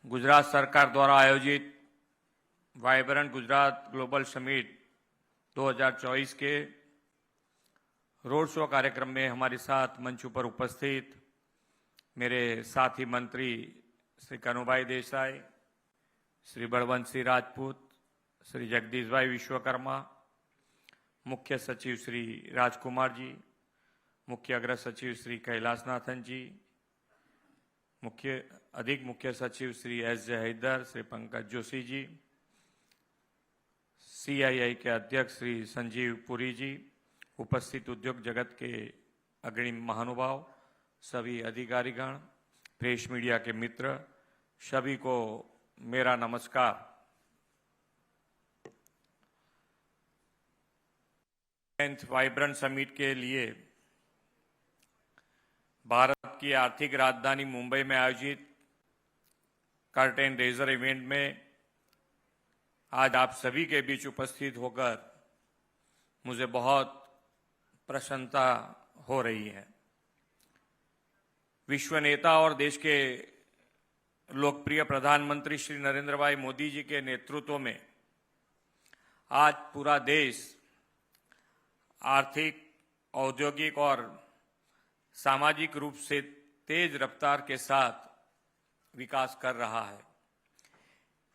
गुजरात सरकार द्वारा आयोजित वाइब्रेंट गुजरात ग्लोबल समिट 2024 के रोड शो कार्यक्रम में हमारे साथ मंच पर उपस्थित मेरे साथी मंत्री श्री कनुभाई देसाई, श्री बलवंत सिंह राजपूत, श्री जगदीश भाई विश्वकर्मा, मुख्य सचिव श्री राजकुमार जी, मुख्य अग्र सचिव श्री कैलाशनाथन जी, अधिक मुख्य सचिव श्री एस जे हैदर, श्री पंकज जोशी जी, सीआईआई के अध्यक्ष श्री संजीव पुरी जी, उपस्थित उद्योग जगत के अग्रणी महानुभाव, सभी अधिकारीगण, प्रेस मीडिया के मित्र, सभी को मेरा नमस्कार। वाइब्रेंट समिट के लिए भारत की आर्थिक राजधानी मुंबई में आयोजित कर्टेन रेजर इवेंट में आज आप सभी के बीच उपस्थित होकर मुझे बहुत प्रसन्नता हो रही है। विश्व नेता और देश के लोकप्रिय प्रधानमंत्री श्री नरेंद्र भाई मोदी जी के नेतृत्व में आज पूरा देश आर्थिक, औद्योगिक और सामाजिक रूप से तेज रफ्तार के साथ विकास कर रहा है।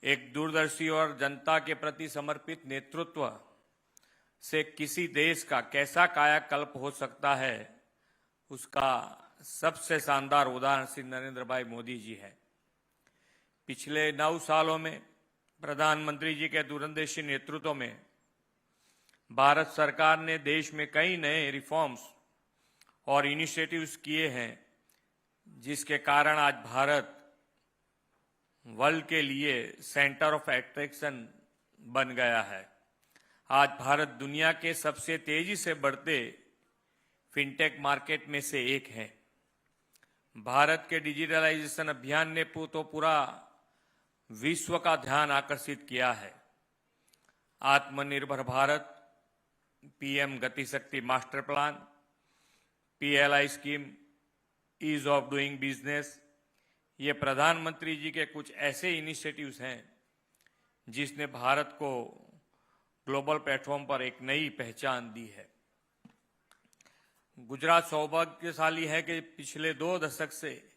एक दूरदर्शी और जनता के प्रति समर्पित नेतृत्व से किसी देश का कैसा कायाकल्प हो सकता है, उसका सबसे शानदार उदाहरण श्री नरेंद्र भाई मोदी जी है। पिछले 9 सालों में प्रधानमंत्री जी के दूरंदेशी नेतृत्व में भारत सरकार ने देश में कई नए रिफॉर्म्स और इनिशिएटिव्स किए हैं, जिसके कारण आज भारत वर्ल्ड के लिए सेंटर ऑफ अट्रैक्शन बन गया है। आज भारत दुनिया के सबसे तेजी से बढ़ते फिनटेक मार्केट में से एक है। भारत के डिजिटलाइजेशन अभियान ने पूरा विश्व का ध्यान आकर्षित किया है। आत्मनिर्भर Bharat, PM Gati Shakti master plan, PLI scheme, ease of doing business, ये प्रधानमंत्री जी के कुछ ऐसे इनिशिएटिव्स हैं जिसने भारत को ग्लोबल प्लेटफॉर्म पर एक नई पहचान दी है। गुजरात सौभाग्यशाली है कि पिछले 2 दशक से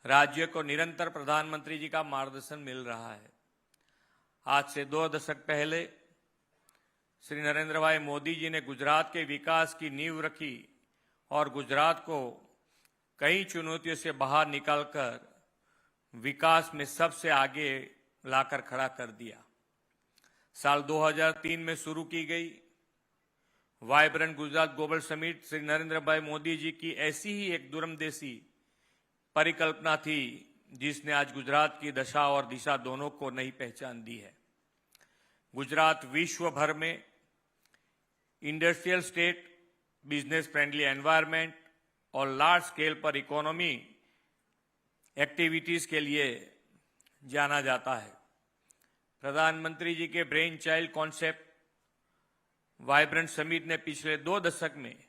राज्य को निरंतर प्रधानमंत्री जी का मार्गदर्शन मिल रहा है। आज से 2 दशक पहले श्री नरेंद्र भाई मोदी जी ने गुजरात के विकास की नींव रखी और गुजरात को कई चुनौतियों से बाहर निकालकर विकास में सबसे आगे लाकर खड़ा कर दिया। साल 2003 में शुरू की गई vibrant Gujarat global summit Shri Narendra भाई मोदी जी की ऐसी ही एक दूरंदेशी परिकल्पना थी, जिसने आज गुजरात की दशा और दिशा दोनों को नई पहचान दी है। गुजरात विश्व भर में industrial state, business friendly environment और लार्ज स्केल पर इकोनॉमी एक्टिविटीज के लिए जाना जाता है। प्रधानमंत्री जी के brain child concept vibrant summit ने पिछले 2 दशक में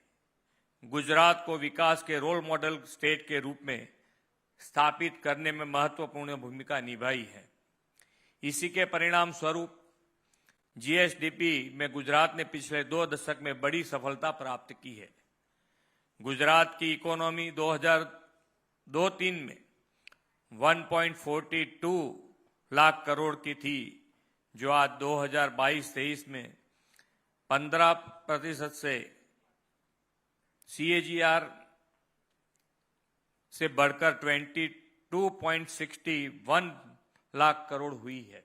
गुजरात को विकास के रोल मॉडल स्टेट के रूप में स्थापित करने में महत्वपूर्ण भूमिका निभाई है। इसी के परिणाम स्वरूप जीएसडीपी में गुजरात ने पिछले 2 दशक में बड़ी सफलता प्राप्त की है। गुजरात की इकोनॉमी 2002-03 में 1.42 लाख करोड़ की थी, जो आज 2022-23 में 15% से CAGR से बढ़कर 22.61 लाख करोड़ हुई है।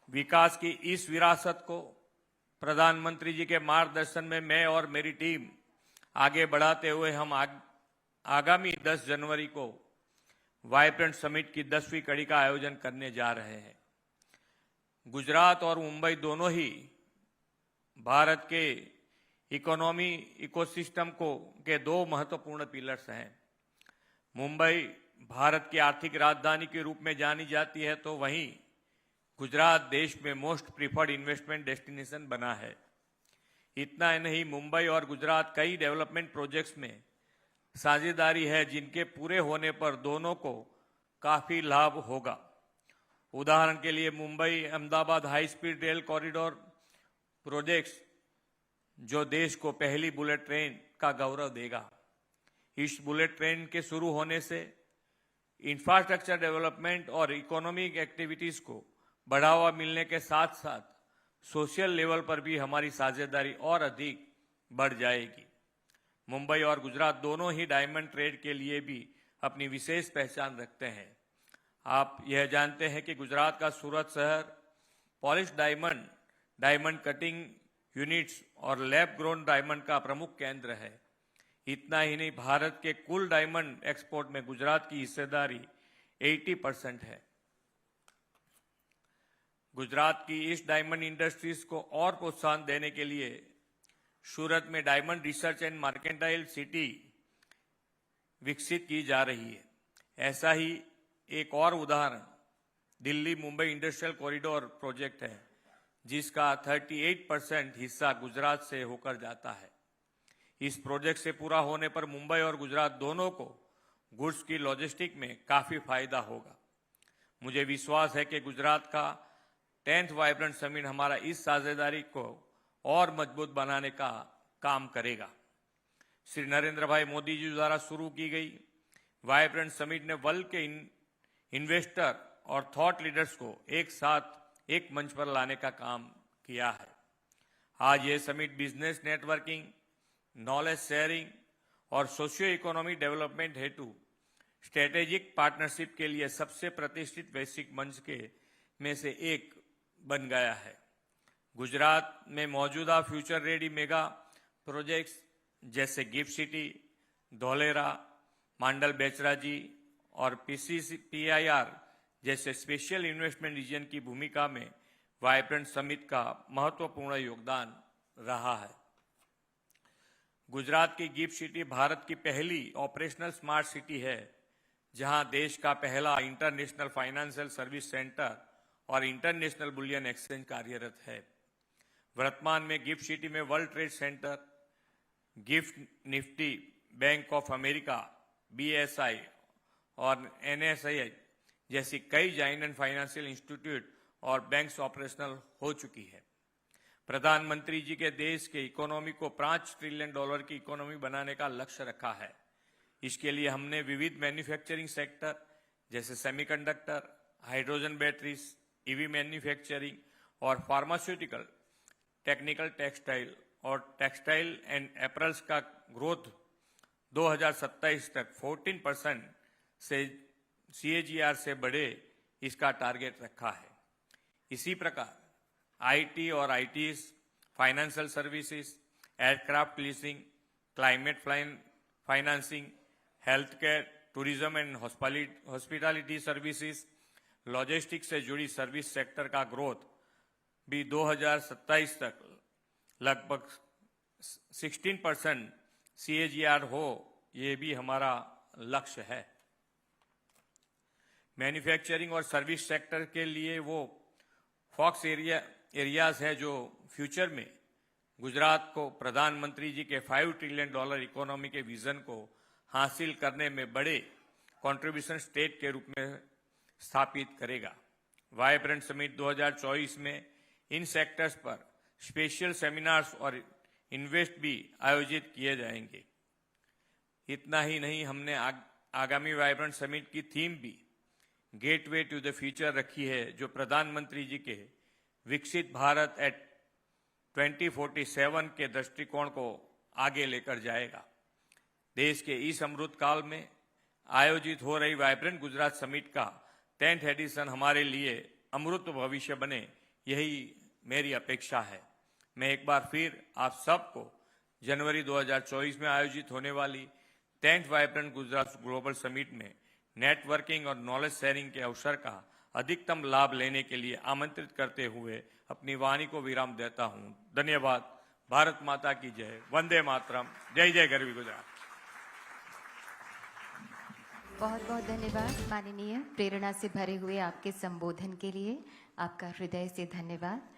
विकास की इस विरासत को प्रधानमंत्री जी के मार्गदर्शन में मैं और मेरी टीम आगे बढ़ाते हुए हम आगामी 10 जनवरी को वाइब्रेंट समिट की 10वीं कड़ी का आयोजन करने जा रहे हैं। गुजरात और मुंबई दोनों ही भारत के इकोनॉमी इकोसिस्टम के 2 महत्वपूर्ण पिलर्स हैं। मुंबई भारत की आर्थिक राजधानी के रूप में जानी जाती है, तो वहीं गुजरात देश में मोस्ट प्रीफर्ड इन्वेस्टमेंट डेस्टिनेशन बना है। इतना ही नहीं, मुंबई और गुजरात कई डेवलपमेंट प्रोजेक्ट्स में साझेदारी है जिनके पूरे होने पर दोनों को काफी लाभ होगा। उदाहरण के लिए Mumbai Ahmedabad high speed rail corridor projects जो देश को पहली बुलेट ट्रेन का गौरव देगा। इस बुलेट ट्रेन के शुरू होने से इंफ्रास्ट्रक्चर डेवलपमेंट और इकोनॉमिक एक्टिविटीज को बढ़ावा मिलने के साथ साथ सोशल लेवल पर भी हमारी साझेदारी और अधिक बढ़ जाएगी। मुंबई और गुजरात दोनों ही डायमंड ट्रेड के लिए भी अपनी विशेष पहचान रखते हैं। आप यह जानते हैं कि गुजरात का सूरत शहर polish diamond, diamond cutting units और लैब ग्रोन डायमंड का प्रमुख केंद्र है। इतना ही नहीं, भारत के कुल डायमंड एक्सपोर्ट में गुजरात की हिस्सेदारी 80% है। गुजरात की इस डायमंड इंडस्ट्रीज को और प्रोत्साहन देने के लिए सूरत में diamond research and mercantile city विकसित की जा रही है। ऐसा ही एक और उदाहरण Delhi Mumbai industrial corridor project है, जिसका 38% हिस्सा गुजरात से होकर जाता है। इस प्रोजेक्ट से पूरा होने पर मुंबई और गुजरात दोनों को गुड्स की लॉजिस्टिक में काफी फायदा होगा। मुझे विश्वास है कि गुजरात का 10th वाइब्रेंट समिट हमारा इस साझेदारी को और मजबूत बनाने का काम करेगा। श्री नरेंद्र भाई मोदी जी द्वारा शुरू की गई वाइब्रेंट समिट ने वर्ल्ड के इन्वेस्टर और थॉट लीडर्स को एक साथ एक मंच पर लाने का काम किया है। आज ये summit business networking, knowledge sharing और सोशियो इकोनॉमिक डेवलपमेंट हेतु स्ट्रेटेजिक पार्टनरशिप के लिए सबसे प्रतिष्ठित वैश्विक मंच के में से एक बन गया है। गुजरात में मौजूदा फ्यूचर रेडी मेगा प्रोजेक्ट्स जैसे गिफ्ट सिटी, धोलेरा, मांडल बेचराजी और PIR जैसे स्पेशल इन्वेस्टमेंट रीजन की भूमिका में वाइब्रेंट समिट का महत्वपूर्ण योगदान रहा है। गुजरात की गिफ्ट सिटी भारत की पहली ऑपरेशनल स्मार्ट सिटी है, जहां देश का पहला इंटरनेशनल फाइनेंशियल सर्विस सेंटर और इंटरनेशनल बुलियन एक्सचेंज कार्यरत है। वर्तमान में गिफ्ट सिटी में world trade centre, gift Nifty, bank of America, BSI और NSI जैसी कई जाइंट फाइनेंशियल इंस्टीट्यूट और बैंक्स ऑपरेशनल हो चुकी है। प्रधानमंत्री जी के देश के इकोनॉमी को $5 ट्रिलियन की इकोनॉमी बनाने का लक्ष्य रखा है। इसके लिए हमने विविध मैन्युफैक्चरिंग सेक्टर जैसे semiconductor, hydrogen batteries, EV manufacturing और फार्मास्यूटिकल, टेक्निकल टेक्सटाइल और टेक्सटाइल एंड एपरल्स का ग्रोथ 2027 तक 14% से CAGR से बढ़े, इसका टारगेट रखा है। इसी प्रकार IT और ITs, financial services, aircraft leasing, climate financing, health care, tourism and hospitality services, logistics से जुड़ी सर्विस सेक्टर का ग्रोथ भी 2027 तक लगभग 16% CAGR हो, ये भी हमारा लक्ष्य है। मैन्युफैक्चरिंग और सर्विस सेक्टर के लिए वो फॉक्स एरियाज है जो फ्यूचर में गुजरात को प्रधानमंत्री जी के $5 ट्रिलियन इकोनॉमी के विजन को हासिल करने में बड़े कंट्रीब्यूशन स्टेट के रूप में स्थापित करेगा। वाइब्रेंट समिट 2024 में इन सेक्टर्स पर स्पेशल सेमिनार्स और इन्वेस्ट भी आयोजित किए जाएंगे। इतना ही नहीं, हमने आगामी वाइब्रेंट समिट की थीम भी गेटवे टू द फ्यूचर रखी है, जो प्रधानमंत्री जी के विकसित भारत एट 2047 के दृष्टिकोण को आगे लेकर जाएगा। देश के इस अमृत काल में आयोजित हो रही वाइब्रेंट गुजरात समिट का 10th एडिशन हमारे लिए अमृत भविष्य बने, यही मेरी अपेक्षा है। मैं एक बार फिर आप सबको जनवरी 2024 में आयोजित होने वाली 10th vibrant Gujarat global summit में नेटवर्किंग और नॉलेज शेयरिंग के अवसर का अधिकतम लाभ लेने के लिए आमंत्रित करते हुए अपनी वाणी को विराम देता हूं। धन्यवाद। भारत माता की जय। वंदे मातरम। जय जय गरवी गुजरात। बहुत बहुत धन्यवाद माननीय। प्रेरणा से भरे हुए आपके संबोधन के लिए आपका हृदय से धन्यवाद।